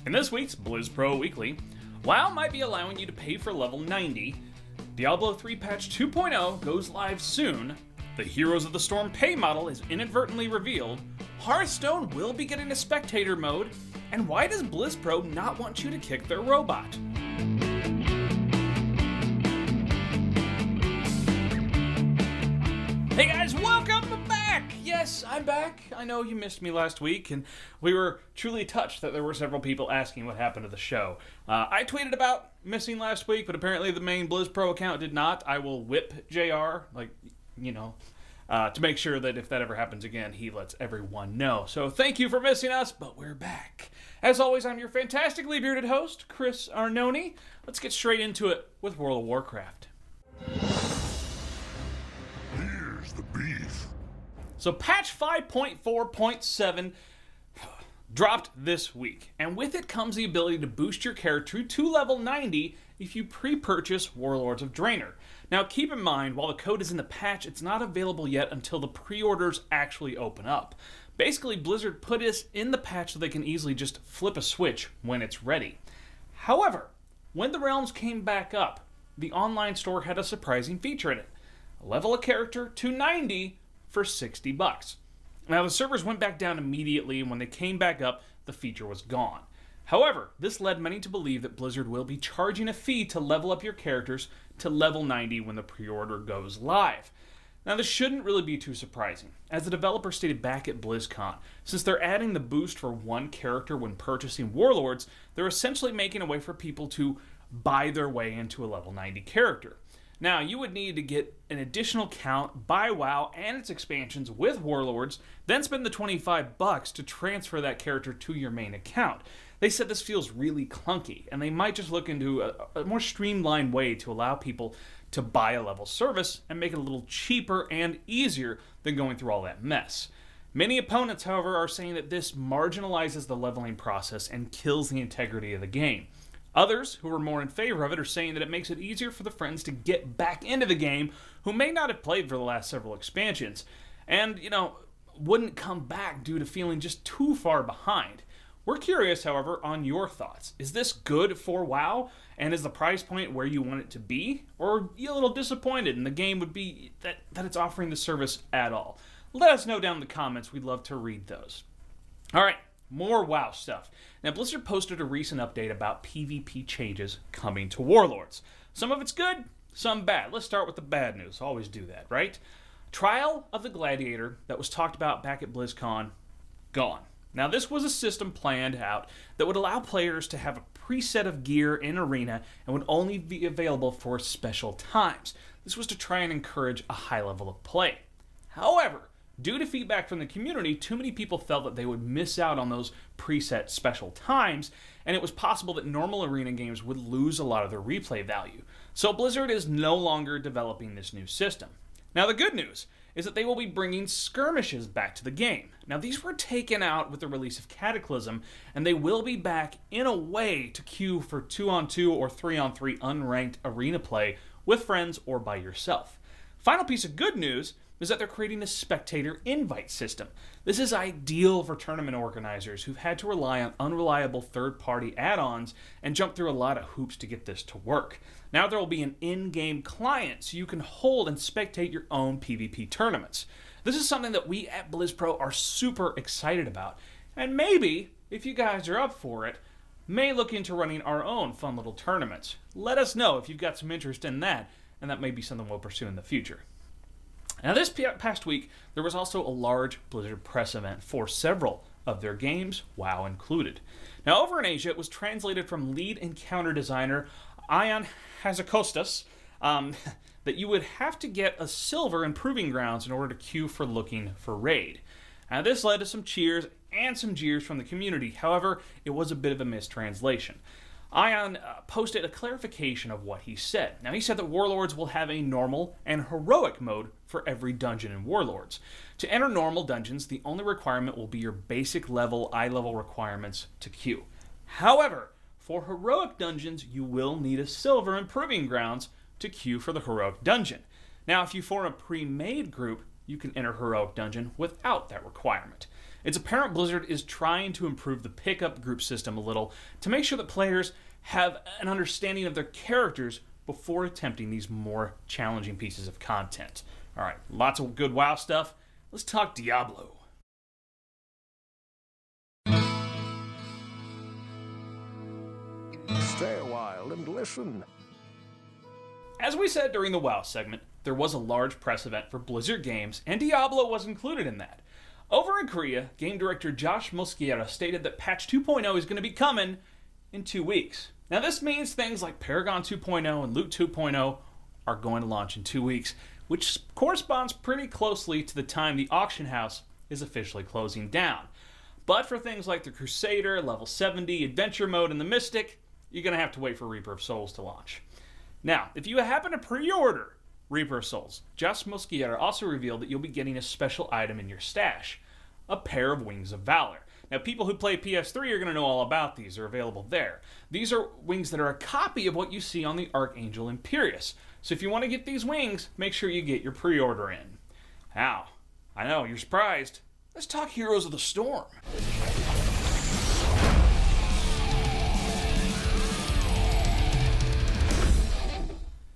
In this week's BlizzPro Weekly, WoW might be allowing you to pay for level 90, Diablo III patch 2.0 goes live soon, the Heroes of the Storm pay model is inadvertently revealed, Hearthstone will be getting a spectator mode, and why does BlizzPro not want you to kick their robot? Hey guys, welcome back! Yes, I'm back. I know you missed me last week, and we were truly touched that there were several people asking what happened to the show. I tweeted about missing last week, but apparently the main BlizzPro account did not. I will whip JR, to make sure that if that ever happens again, he lets everyone know. So thank you for missing us, but we're back. As always, I'm your fantastically bearded host, Chris Arnone. Let's get straight into it with World of Warcraft. The beef. So patch 5.4.7 dropped this week, and with it comes the ability to boost your character to level 90 if you pre-purchase Warlords of Draenor. Now keep in mind, while the code is in the patch, it's not available yet until the pre-orders actually open up. Basically, Blizzard put this in the patch so they can easily just flip a switch when it's ready. However, when the realms came back up, the online store had a surprising feature in it. Level a character to 90 for $60. Now the servers went back down immediately, and when they came back up, the feature was gone. However, this led many to believe that Blizzard will be charging a fee to level up your characters to level 90 when the pre-order goes live. Now this shouldn't really be too surprising. As the developer stated back at BlizzCon, since they're adding the boost for one character when purchasing Warlords, they're essentially making a way for people to buy their way into a level 90 character. Now, you would need to get an additional count, buy WoW and its expansions with Warlords, then spend the $25 to transfer that character to your main account. They said this feels really clunky, and they might just look into a more streamlined way to allow people to buy a level service and make it a little cheaper and easier than going through all that mess. Many opponents, however, are saying that this marginalizes the leveling process and kills the integrity of the game. Others, who are more in favor of it, are saying that it makes it easier for the friends to get back into the game who may not have played for the last several expansions and, wouldn't come back due to feeling just too far behind. We're curious, however, on your thoughts. Is this good for WoW, and is the price point where you want it to be? Or are you a little disappointed in the game would be that it's offering the service at all? Let us know down in the comments. We'd love to read those. All right. More WoW stuff. Now, Blizzard posted a recent update about PvP changes coming to Warlords. Some of it's good, some bad. Let's start with the bad news. Always do that, right? Trial of the Gladiator that was talked about back at BlizzCon, gone. Now, this was a system planned out that would allow players to have a preset of gear in Arena and would only be available for special times. This was to try and encourage a high level of play. However, due to feedback from the community, too many people felt that they would miss out on those preset special times, and it was possible that normal arena games would lose a lot of their replay value. So Blizzard is no longer developing this new system. Now the good news is that they will be bringing skirmishes back to the game. Now these were taken out with the release of Cataclysm, and they will be back in a way to queue for 2-on-2 or 3-on-3 unranked arena play with friends or by yourself. Final piece of good news is that they're creating a spectator invite system. This is ideal for tournament organizers who've had to rely on unreliable third-party add-ons and jump through a lot of hoops to get this to work. Now there will be an in-game client so you can hold and spectate your own PvP tournaments. This is something that we at BlizzPro are super excited about, and maybe, if you guys are up for it, may look into running our own fun little tournaments. Let us know if you've got some interest in that, and that may be something we'll pursue in the future. Now this past week, there was also a large Blizzard press event for several of their games, WoW included. Now over in Asia, it was translated from lead encounter designer Ion Hazakostas that you would have to get a silver in Proving Grounds in order to queue for looking for raid. Now this led to some cheers and some jeers from the community. However, it was a bit of a mistranslation. Ion posted a clarification of what he said. Now, he said that Warlords will have a normal and heroic mode for every dungeon in Warlords. To enter normal dungeons, the only requirement will be your basic level, eye level requirements to queue. However, for heroic dungeons, you will need a silver in Proving Grounds to queue for the heroic dungeon. Now, if you form a pre-made group, you can enter heroic dungeon without that requirement. It's apparent Blizzard is trying to improve the pickup group system a little to make sure that players have an understanding of their characters before attempting these more challenging pieces of content. All right, lots of good WoW stuff. Let's talk Diablo. Stay a while and listen. As we said during the WoW segment, there was a large press event for Blizzard games, and Diablo was included in that. Over in Korea, game director Josh Mosquera stated that patch 2.0 is going to be coming in 2 weeks. Now this means things like Paragon 2.0 and Loot 2.0 are going to launch in 2 weeks, which corresponds pretty closely to the time the auction house is officially closing down. But for things like the Crusader, Level 70, Adventure Mode, and the Mystic, you're going to have to wait for Reaper of Souls to launch. Now, if you happen to pre-order Reaper of Souls, Josh Mosquera also revealed that you'll be getting a special item in your stash, a pair of Wings of Valor. Now, people who play PS3 are going to know all about these. They're available there. These are wings that are a copy of what you see on the Archangel Imperius. So if you want to get these wings, make sure you get your pre-order in. Now, I know, you're surprised. Let's talk Heroes of the Storm.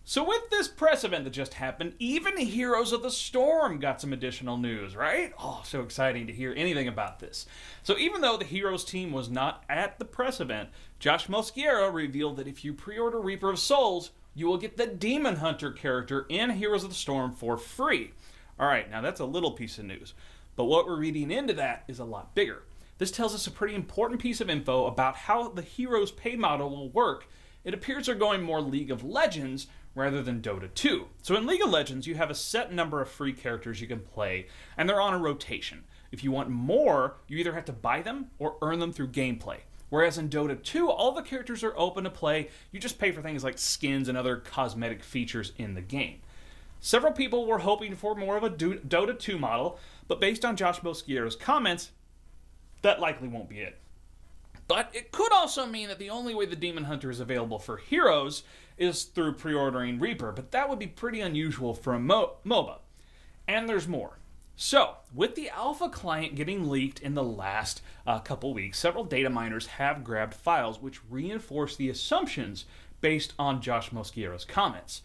So with this press event that just happened, even Heroes of the Storm got some additional news, right? Oh, so exciting to hear anything about this. So even though the Heroes team was not at the press event, Josh Mosquera revealed that if you pre-order Reaper of Souls, you will get the Demon Hunter character in Heroes of the Storm for free. Alright, now that's a little piece of news, but what we're reading into that is a lot bigger. This tells us a pretty important piece of info about how the Heroes pay model will work. It appears they're going more League of Legends rather than Dota 2. So in League of Legends, you have a set number of free characters you can play, and they're on a rotation. If you want more, you either have to buy them or earn them through gameplay. Whereas in Dota 2, all the characters are open to play, you just pay for things like skins and other cosmetic features in the game. Several people were hoping for more of a Dota 2 model, but based on Josh Mosquera's comments, that likely won't be it. But it could also mean that the only way the Demon Hunter is available for Heroes is through pre-ordering Reaper, but that would be pretty unusual for a MOBA. And there's more. So, with the alpha client getting leaked in the last couple weeks, several data miners have grabbed files which reinforce the assumptions based on Josh Mosquera's comments.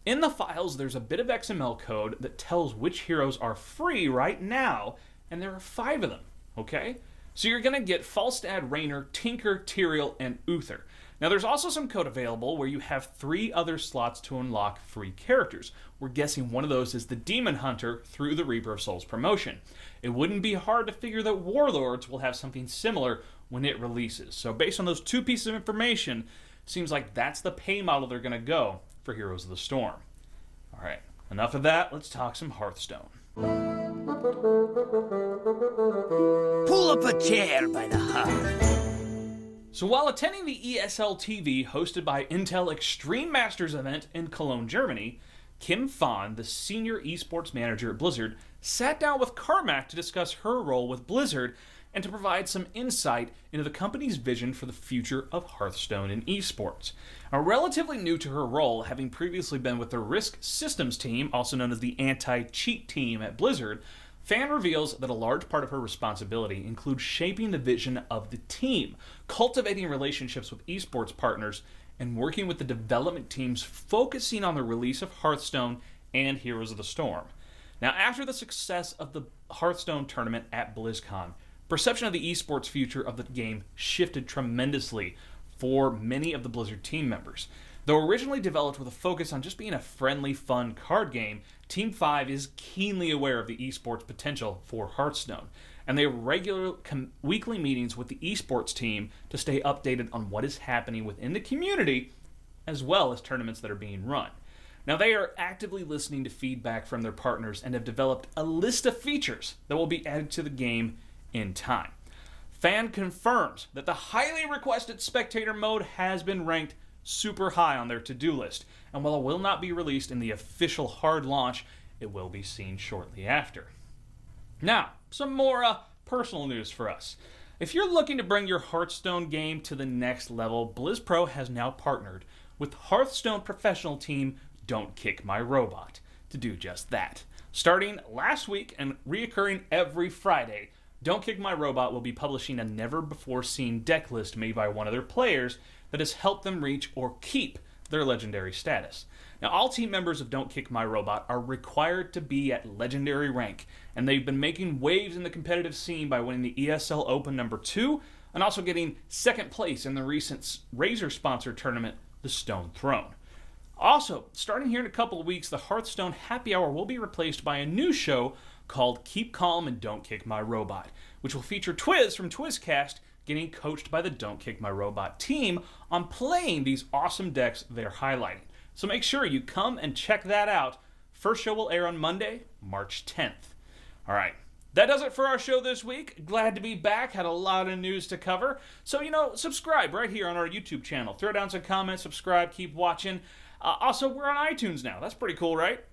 In the files, there's a bit of XML code that tells which heroes are free right now, and there are 5 of them, okay? So you're going to get Falstad, Raynor, Tinker, Tyrael, and Uther. Now there's also some code available where you have 3 other slots to unlock free characters. We're guessing one of those is the Demon Hunter through the Reaper of Souls promotion. It wouldn't be hard to figure that Warlords will have something similar when it releases. So based on those 2 pieces of information, seems like that's the pay model they're going to go for Heroes of the Storm. Alright, enough of that, let's talk some Hearthstone. Pull up a chair by the hearth. So while attending the ESL TV hosted by Intel Extreme Masters event in Cologne, Germany, Kim Fahn, the senior esports manager at Blizzard, sat down with Carmack to discuss her role with Blizzard and to provide some insight into the company's vision for the future of Hearthstone and esports. Now, relatively new to her role, having previously been with the Risk Systems team, also known as the Anti-Cheat team at Blizzard, Fan reveals that a large part of her responsibility includes shaping the vision of the team, cultivating relationships with esports partners, and working with the development teams focusing on the release of Hearthstone and Heroes of the Storm. Now, after the success of the Hearthstone tournament at BlizzCon, perception of the esports future of the game shifted tremendously for many of the Blizzard team members. Though originally developed with a focus on just being a friendly, fun card game, Team 5 is keenly aware of the esports potential for Hearthstone, and they have regular weekly meetings with the esports team to stay updated on what is happening within the community, as well as tournaments that are being run. Now, they are actively listening to feedback from their partners and have developed a list of features that will be added to the game in time. Fan confirms that the highly requested spectator mode has been ranked super high on their to-do list, and while it will not be released in the official hard launch, it will be seen shortly after. Now, some more personal news for us. If you're looking to bring your Hearthstone game to the next level, BlizzPro has now partnered with Hearthstone professional team Don't Kick My Robot to do just that. Starting last week and reoccurring every Friday, Don't Kick My Robot will be publishing a never-before-seen deck list made by one of their players that has helped them reach or keep their legendary status. Now, all team members of Don't Kick My Robot are required to be at legendary rank, and they've been making waves in the competitive scene by winning the ESL Open #2 and also getting second place in the recent Razer-sponsored tournament, the Stone Throne. Also, starting here in a couple of weeks, the Hearthstone Happy Hour will be replaced by a new show called Keep Calm and Don't Kick My Robot, which will feature Twiz from Twizcast getting coached by the Don't Kick My Robot team on playing these awesome decks they're highlighting. So make sure you come and check that out. First show will air on Monday, March 10th. All right, that does it for our show this week. Glad to be back. Had a lot of news to cover. So, subscribe right here on our YouTube channel. Throw down some comments, subscribe, keep watching. Also, we're on iTunes now. That's pretty cool, right?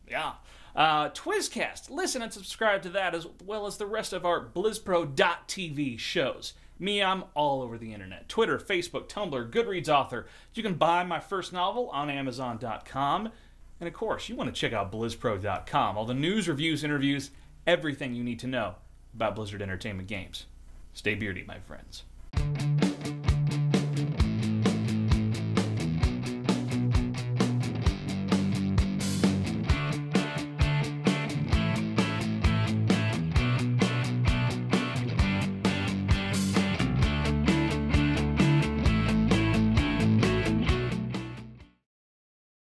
Yeah. Twizcast. Listen and subscribe to that as well as the rest of our BlizzPro.tv shows. Me, I'm all over the internet. Twitter, Facebook, Tumblr, Goodreads author. You can buy my first novel on Amazon.com. And of course, you want to check out BlizzPro.com. All the news, reviews, interviews, everything you need to know about Blizzard Entertainment games. Stay beardy, my friends.